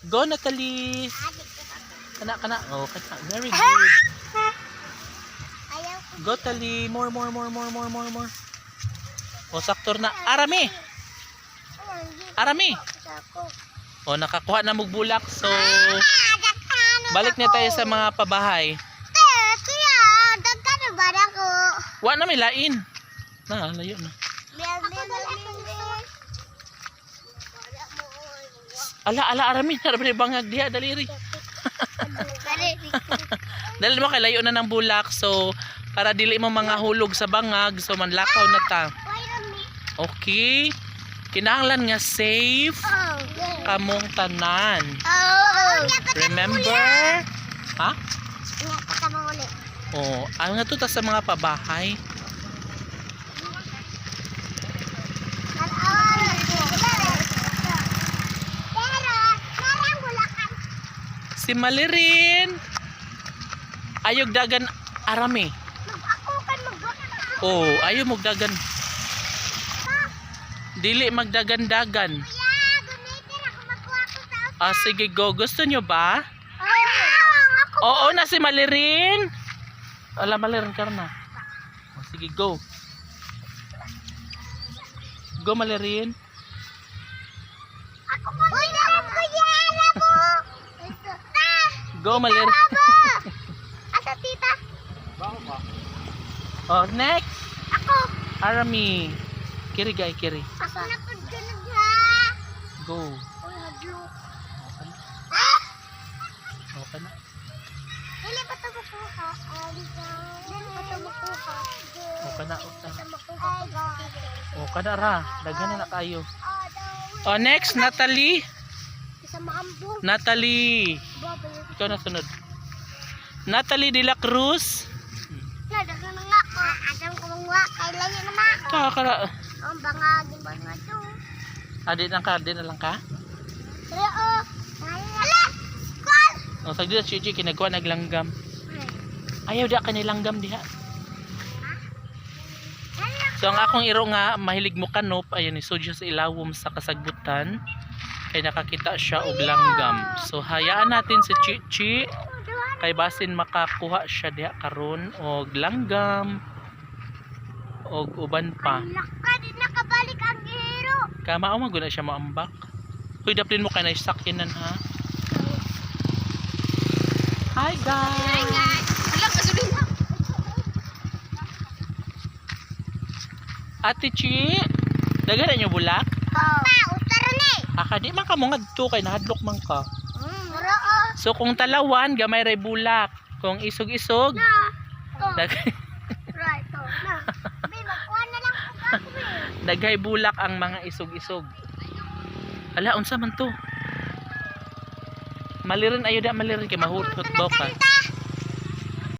Go, Natalie. Kana. Oh, kana. Very good. Go, Tali. More. O, saktor na. Arami. O, nakakuha na mugbulak. So, balik na tayo sa mga pabahay. Wa na may lain. Na, layo na. Ala, Arami. Arami bangag diha, daliri. Dahil mo kay layo na ng bulak. So, para dili mo mga hulog sa bangag. So, manlakaw na ta. Okay. Kinahanglan nga safe kamong tanan. Remember? Ha? Oh, ang nga to ta sa mga pabahay. Si Malirin. Ayog dagan Arami. Oh, ayo magdagan. Dili magdagan-dagan. Ah, sige, go. Gusto nyo ba? Oo, na si Malirin. Ala, Malirin ka na. Oh, sige, go. Go, Malirin. Go, Malirin. Asa tita? Oh, next. Ako. Arami. Kiri, kiri. Ako na po dyan na. Go. Okay na. Dili ba ito makuha? Dili ba ito makuha? Okay na. Makuha. Okay na ra. Daghan na kayo. Oh, next, Natalie. Isa maambong. Natalie. Ikaw na sunod. Natalie de la Cruz. Dagan na nga ko. Adam ko mga kailangan naman ako. Kakara. Ang bangagin ba nga ito? Adi na lang ka? Pero ala! Squall! O, sagdi na Chichi, kinagwa naglanggam. Ayaw da kanilanggam diha. So, ang akong iro nga, mahilig mo kanop, ayun, isudyo sa ilawom sa kasagbutan. Kaya nakakita siya og langgam. So, hayaan natin si Chichi. Kay basin makakuha siya diha karon og langgam. Og uban pa. Lakad, nakabalik ang hero. Kamao maguna siya maambak. Huy, daplin mo kay na sakyanan ha. Hi guys. Alam ka sabihin mo. Ate Chi, dagan na nyo bulak? Utara ni. Aka di man ka mo ngadto kay nahadlok man ka. Mura So kung talawan, gamay ray bulak. Kung isog-isog, Right, na. May magkuha na lang ako. daghay bulak ang mga isog-isog. Ala, unsa man to? Malirin ayo da malirin kay mahurot ba ka?